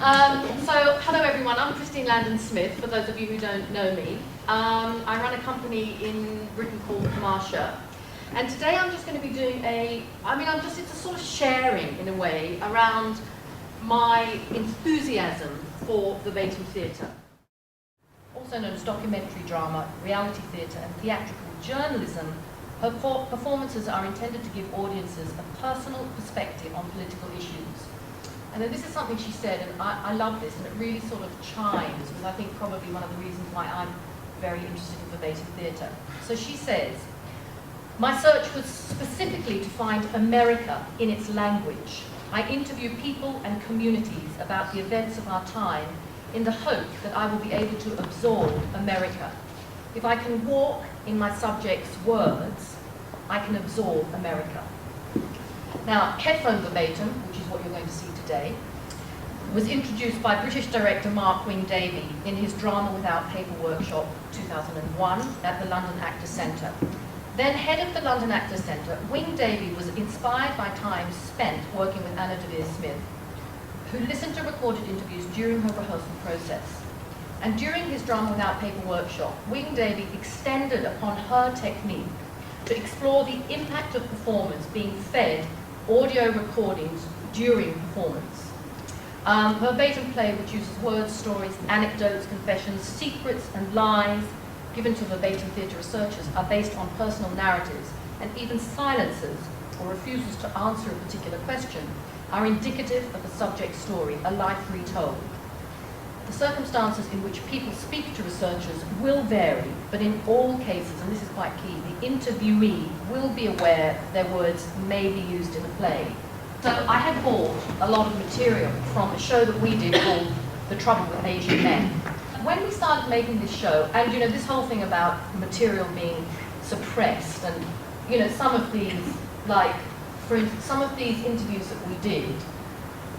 Hello everyone, I'm Landon-Smith, for those of you who don't know me. I run a company in Britain called Tamasha, and today I'm just going to be doing it's a sort of sharing in a way around my enthusiasm for verbatim theatre. Also known as documentary drama, reality theatre and theatrical journalism, her performances are intended to give audiences a personal perspective on political issues. And then this is something she said, and I love this, and it really sort of chimes with, I think, probably one of the reasons why I'm very interested in verbatim theatre. So she says, "My search was specifically to find America in its language. I interview people and communities about the events of our time in the hope that I will be able to absorb America. If I can walk in my subject's words, I can absorb America." Now, Headphone Verbatim, which is what you're going to see today, was introduced by British director Mark Wing Davey in his Drama Without Paper workshop 2001 at the London Actors Centre. Then head of the London Actors Centre, Wing Davey was inspired by time spent working with Smith, who listened to recorded interviews during her rehearsal process. And during his Drama Without Paper workshop, Wing Davey extended upon her technique to explore the impact of performance being fed audio recordings during performance. Verbatim play, which uses words, stories, anecdotes, confessions, secrets and lies given to verbatim theatre researchers, are based on personal narratives, and even silences or refusals to answer a particular question are indicative of a subject story, a life retold. The circumstances in which people speak to researchers will vary, but in all cases, and this is quite key, the interviewee will be aware their words may be used in a play. So I had bought a lot of material from a show that we did called The Trouble with Asian Men. When we started making this show, and this whole thing about material being suppressed, and some of these, like for instance, some of these interviews that we did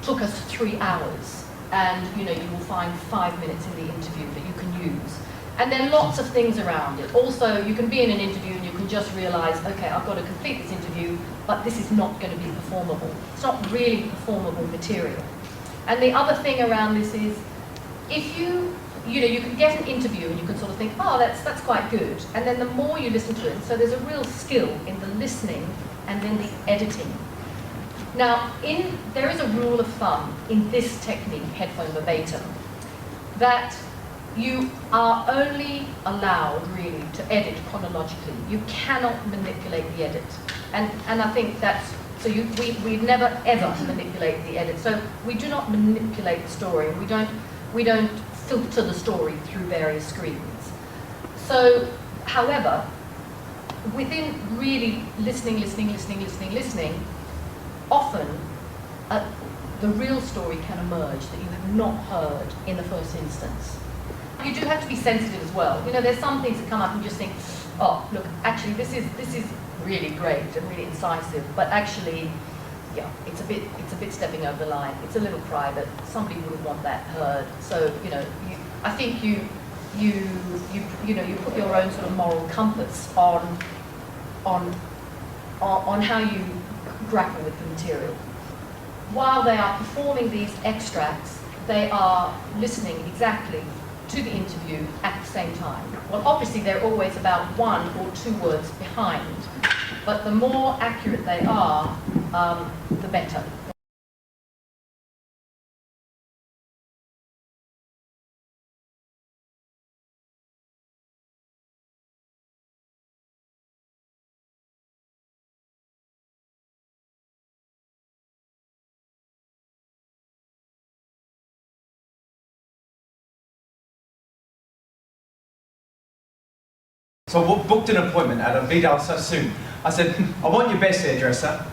took us 3 hours. And you will find 5 minutes in the interview that you can use. And then lots of things around it. Also, you can be in an interview and you can just realize, okay, I've got to complete this interview, but this is not going to be performable. It's not really performable material. And the other thing around this is, if you can get an interview and you can sort of think, oh, that's quite good. And then the more you listen to it, so there's a real skill in the listening and then the editing. Now, there is a rule of thumb in this technique, Headphone Verbatim, that you are only allowed really to edit chronologically. You cannot manipulate the edit, and I think that's so. We never ever manipulate the edit. So we do not manipulate the story, and we don't filter the story through various screens. So, however, within really listening. Often, the real story can emerge that you have not heard in the first instance. You do have to be sensitive as well. There's some things that come up and you just think, oh, look, actually this is really great and really incisive, but actually, yeah, it's a bit stepping over the line. It's a little private. Somebody wouldn't want that heard. So, I think you put your own sort of moral compass on how you grapple with the material. While they are performing these extracts, they are listening exactly to the interview at the same time. Well, obviously they're always about 1 or 2 words behind, but the more accurate they are, the better. So I booked an appointment at a Vidal Sassoon. I said, I want your best hairdresser,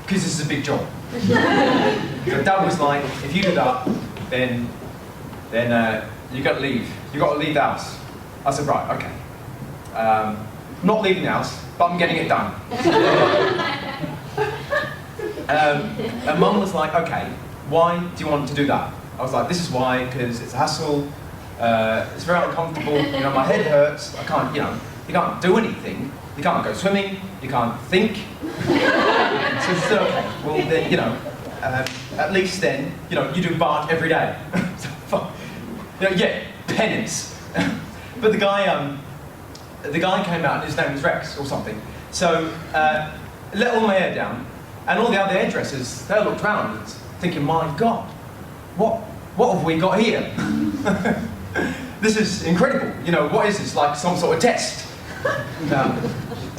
because this is a big job. So Dad was like, if you do that, then you got to leave. You got to leave the house. I said, right, okay. Not leaving the house, but I'm getting it done. And Mum was like, okay, why do you want to do that? I was like, this is why, because it's a hassle. It's very uncomfortable, my head hurts, I can't, you can't do anything, you can't go swimming, you can't think. So, okay, well then, at least then, you know, you do bark every day. You know, yeah, penance. But the guy came out and his name was Rex or something. So let all my hair down, and all the other hairdressers, they looked round thinking, my God, what have we got here? This is incredible. You know, what is this, like some sort of test?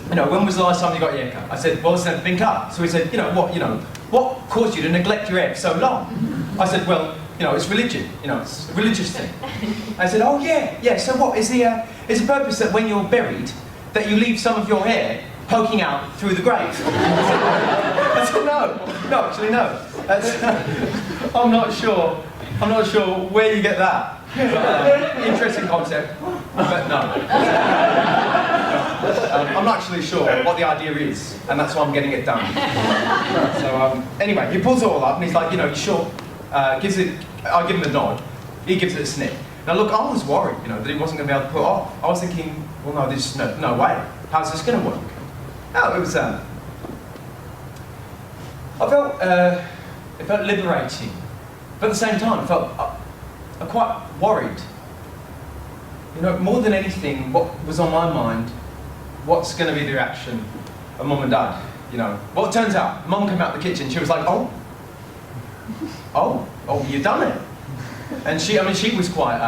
You know, when was the last time you got your hair cut? I said, well, it's never been cut. So he said, you know, what caused you to neglect your hair for so long? I said, well, you know, it's religion. You know, it's a religious thing. I said, oh yeah. So what is the purpose that when you're buried, that you leave some of your hair poking out through the grave? I said, no, actually no. I'm not sure where you get that. Interesting concept, but no. I'm not actually sure what the idea is, and that's why I'm getting it done. So anyway, he pulls it all up, and he's like, you know, you sure? I give him a nod. He gives it a sniff. Now look, I was worried, you know, that he wasn't going to be able to put it off. I was thinking, well, no, there's no way. How's this going to work? No, it was. I felt liberating, but at the same time, I felt quite worried. You know, more than anything, what was on my mind, what's going to be the reaction of Mum and Dad? You know, well, it turns out, Mum came out the kitchen. She was like, oh, you've done it. And she was quite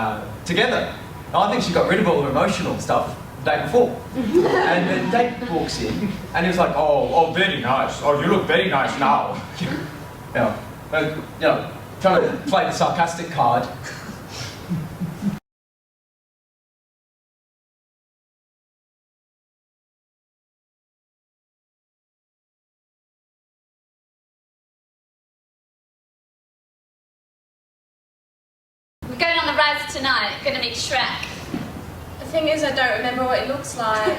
together. I think she got rid of all her emotional stuff the day before. And then Dave walks in, and he was like, oh, very nice. Oh, you look very nice now. You know, trying to play the sarcastic card. We're going on the Raz tonight, going to meet Shrek. The thing is, I don't remember what it looks like.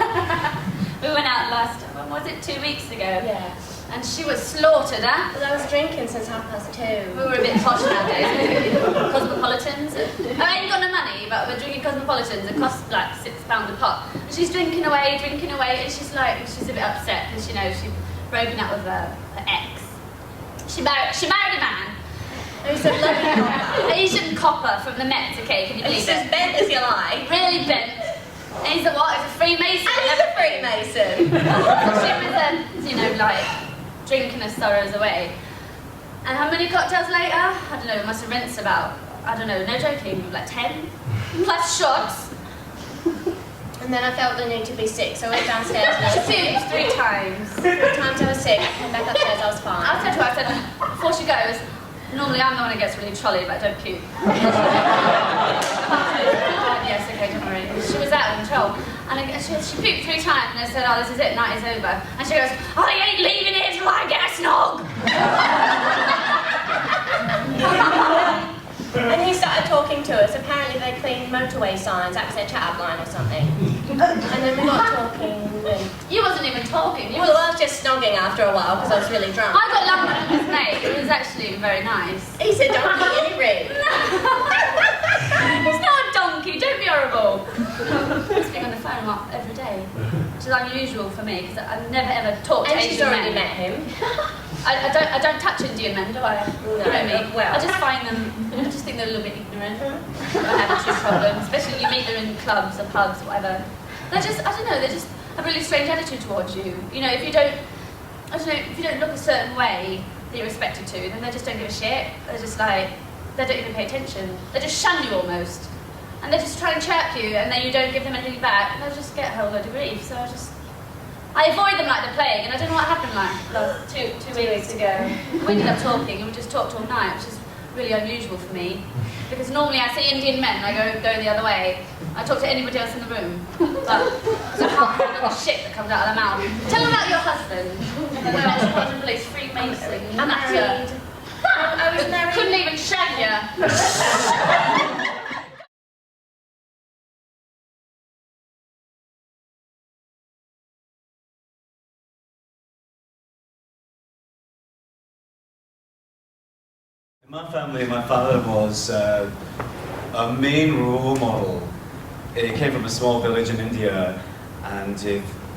We went out when was it, 2 weeks ago? Yeah. And she was slaughtered, huh? Well, I was drinking since 2:30. We were a bit posh nowadays. Cosmopolitans. I ain't got no money, but we're drinking Cosmopolitans. It costs like £6 a pop. And she's drinking away, and she's a bit upset because, you know, she's broken up with her ex. She married a man. Who's a bloody copper. Asian copper from the Met, okay, can you believe He's it? as bent as you like. Really bent. And he's a what? He's a Freemason. And he's a Freemason. She was, you know, like, drinking her sorrows away. And how many cocktails later? I don't know, we must have rinsed about, I don't know, no joking, like 10 plus shots. And then I felt the need to be sick, so I went downstairs and I She was sick. puked 3 times. 3 times I was sick, I came back upstairs, I was fine. I said to her, before she goes, normally I'm the one who gets really trolley, but I don't puke. Yes, okay, don't worry. She was out of control. And she puked 3 times, and I said, oh, this is it, night is over. And she goes, I ain't leaving here till I get a snog. And he started talking to us. Apparently they cleaned motorway signs, that was their chat-up line or something. And then we got talking. And... You wasn't even talking. Well, I was just snogging after a while because I was really drunk. I got lumbered with his mate. It was actually very nice. He's a donkey, isn't he, Rick? He's not a donkey, don't be horrible. I speak on the phone every day, which is unusual for me because I've never ever talked to And she's Asian already men. met him. I don't touch Indian men, do I? No, You know me. well. I just find them, I just think they're a little bit ignorant. I have a problem, especially when you meet them in clubs or pubs or whatever. They're just, I don't know, they just have a really strange attitude towards you. You know, if you don't, I don't know, if you don't look a certain way that you're expected to, then they just don't give a shit. They're just like, they don't even pay attention. They just shun you almost. And they just try and chirp you, and then you don't give them anything back, and they'll just get a whole load of grief. So I avoid them like the plague, and I don't know what happened like two weeks ago. We ended up talking, and we just talked all night, which is really unusual for me. Because normally I see Indian men, and I go the other way. I talk to anybody else in the room. But I can't handle the shit that comes out of their mouth. Tell them about your husband. The Metropolitan Police Freemason. I'm married. I was married. Couldn't even shag you. In my family, my father was a main role model. He came from a small village in India and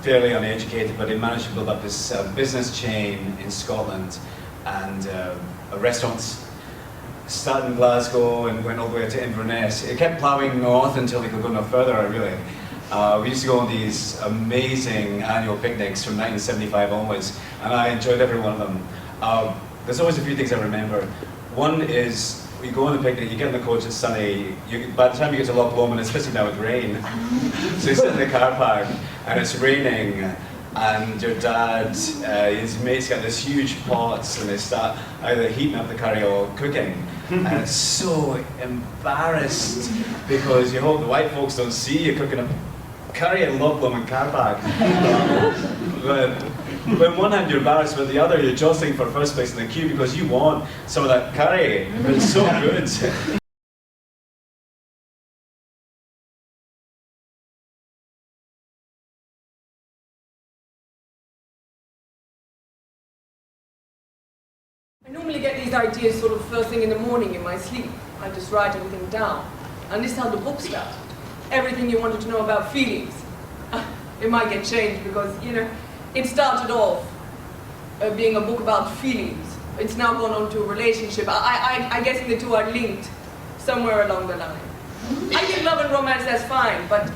fairly uneducated, but he managed to build up this business chain in Scotland and restaurants started in Glasgow and went all the way to Inverness. It kept ploughing north until they could go no further, really. We used to go on these amazing annual picnics from 1975 onwards, and I enjoyed every one of them. There's always a few things I remember. One is, you go on the picnic, you get in the coach, it's sunny, by the time you get to Loch Lomond, it's especially now with rain, so you sit in the car park, and it's raining, and your dad, his mates got this huge pots, and they start either heating up the curry or cooking. And it's so embarrassed because you hope the white folks don't see you cooking a curry at Loch Lomond car park. But on one hand you're embarrassed, but the other you're jostling for first place in the queue because you want some of that curry. It's so good. I normally get these ideas sort of first thing in the morning in my sleep. I just write everything down. And this is how the book started. Everything you wanted to know about feelings. It might get changed because, you know, it started off being a book about feelings. It's now gone on to a relationship. I guess the two are linked somewhere along the line. I think love and romance, that's fine, but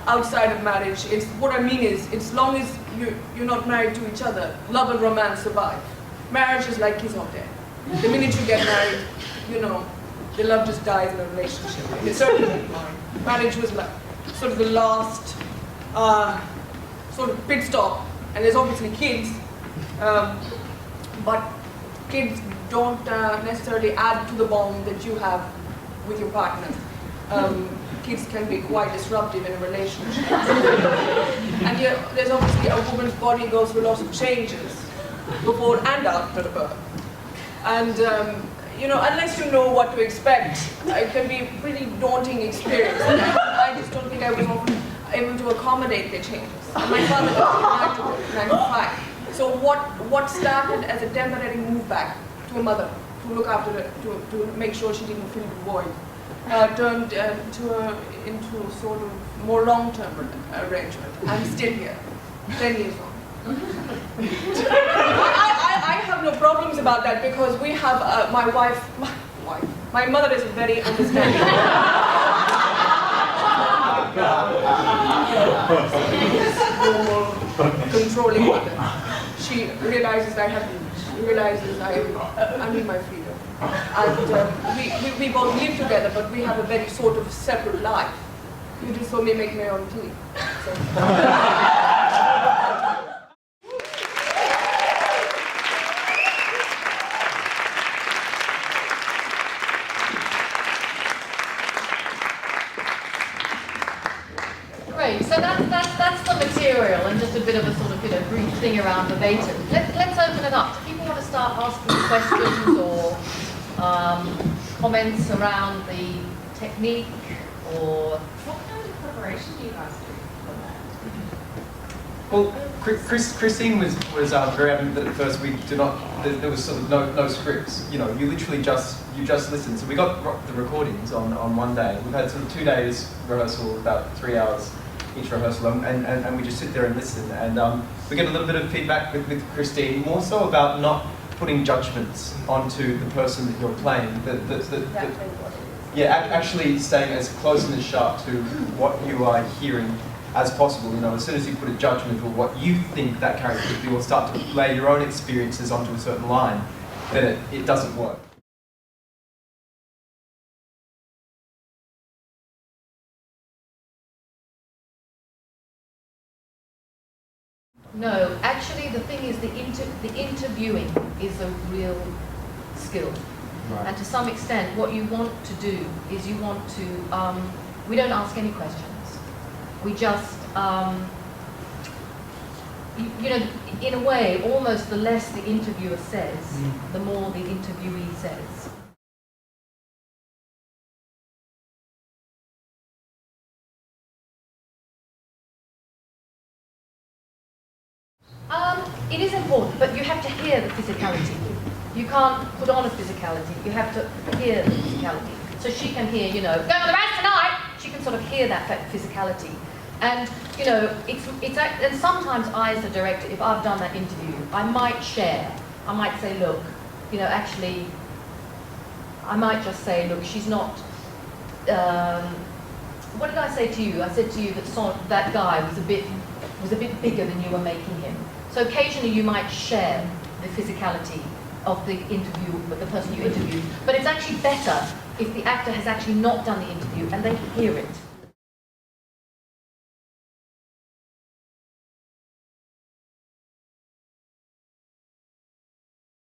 outside of marriage, what I mean is, as long as you're not married to each other, love and romance survive. Marriage is like kiss or death. The minute you get married, you know, the love just dies in a relationship. And it's certainly not mine. Marriage was like sort of the last sort of pit stop. And there's obviously kids, but kids don't necessarily add to the bond that you have with your partner. Kids can be quite disruptive in a relationship. And yet, there's obviously a woman's body goes through lots of changes before and after birth. And you know, unless you know what to expect, it can be a pretty daunting experience. I just don't think I was often able to accommodate the changes. And my father died in 1995. So what started as a temporary move back to a mother to look after her, to make sure she didn't feel the void, turned into a sort of more long-term arrangement. I'm still here, 10 years on. I have no problems about that because we have my mother is very understanding. Controlling mother. She realizes I need my freedom. And we both live together, but we have a very sort of separate life. You just saw me make my own tea. So. Great, so that's the material and just a bit of a sort of brief thing around verbatim. Let's open it up. Do people want to start asking questions or comments around the technique, or what kind of preparation do you guys do for that? Well, Christine was very adamant that at first we did not. There was sort of no scripts. You know, you literally just listen. So we got the recordings on one day. We've had sort of 2 days rehearsal, about 3 hours each rehearsal, and we just sit there and listen. And we get a little bit of feedback with Christine, more so about not putting judgments onto the person that you're playing. Actually staying as close and as sharp to what you are hearing as possible. You know, as soon as you put a judgment or what you think that character could do, or start to lay your own experiences onto a certain line, then it doesn't work. no? Actually, the thing is, the interviewing is a real skill. Right. And to some extent, what you want to do is you want to, we don't ask any questions. We just, you know, in a way, almost the less the interviewer says, the more the interviewee says. It is important, but you have to hear the physicality. You can't put on a physicality, you have to hear the physicality. So she can hear, you know, go on the rest tonight! She can sort of hear that physicality. And, you know, and sometimes I, as a director, if I've done that interview, I might share. I might say, look, you know, actually, I might just say, look, she's not. What did I say to you? I said to you that that guy was a bit bigger than you were making him. So occasionally you might share the physicality of the interview with the person you interviewed, but it's actually better if the actor has actually not done the interview and they hear it.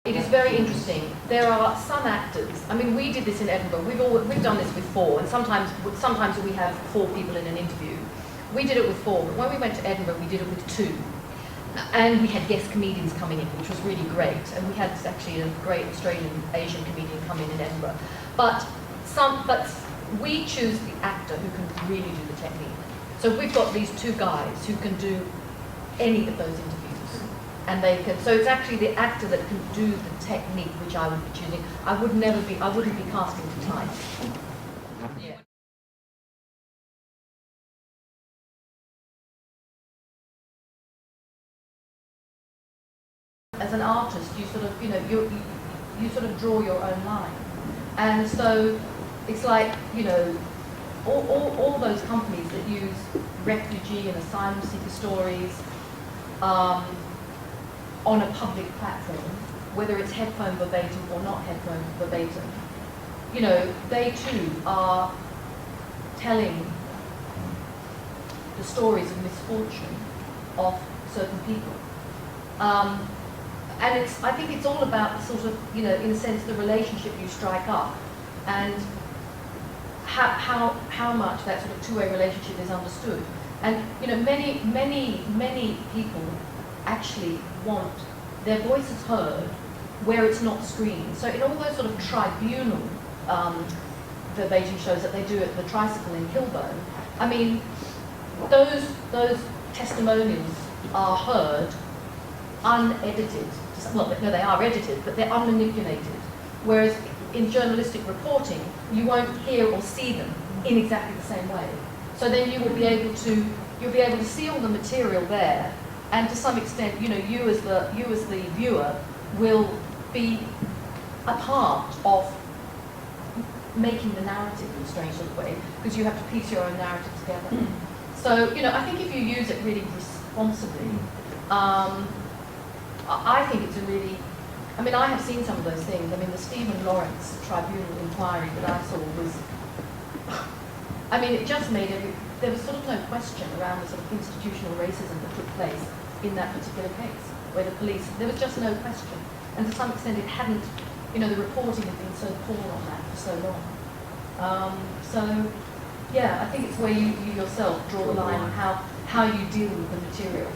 It is very interesting. There are some actors, I mean, we did this in Edinburgh, we've done this with 4, and sometimes we have 4 people in an interview. We did it with 4, but when we went to Edinburgh, we did it with 2. And we had guest comedians coming in, which was really great. And we had actually a great Australian Asian comedian come in Edinburgh. But we choose the actor who can really do the technique. So we've got these 2 guys who can do any of those interviews. And they can, so it's actually the actor that can do the technique which I would be choosing. I wouldn't be casting to type. Yeah. As an artist, you sort of, you know, you sort of draw your own line. And so it's like, you know, all those companies that use refugee and asylum seeker stories, on a public platform, whether it's Headphone Verbatim or not Headphone Verbatim, you know, they too are telling the stories of misfortune of certain people. And I think it's all about sort of, you know, in a sense, the relationship you strike up and how much that sort of two-way relationship is understood. And, you know, many people actually want their voices heard where it's not screened. So in all those sort of tribunal verbatim shows that they do at the Tricycle in Kilburn, I mean, those testimonials are heard unedited. Well, no, they are edited, but they're unmanipulated. Whereas in journalistic reporting, you won't hear or see them in exactly the same way. So then you'll be able to see all the material there. And to some extent, you know, you as the viewer will be a part of making the narrative in a strange sort of way, because you have to piece your own narrative together. So, you know, I think if you use it really responsibly, I think it's a really, I mean, I have seen some of those things. I mean, the Stephen Lawrence tribunal inquiry that I saw was, I mean, it just made there was sort of no question around the sort of institutional racism that took place in that particular case, where the police, there was just no question. And to some extent it hadn't, you know, the reporting had been so poor on that for so long. So, yeah, I think it's where you yourself draw the line on how you deal with the material.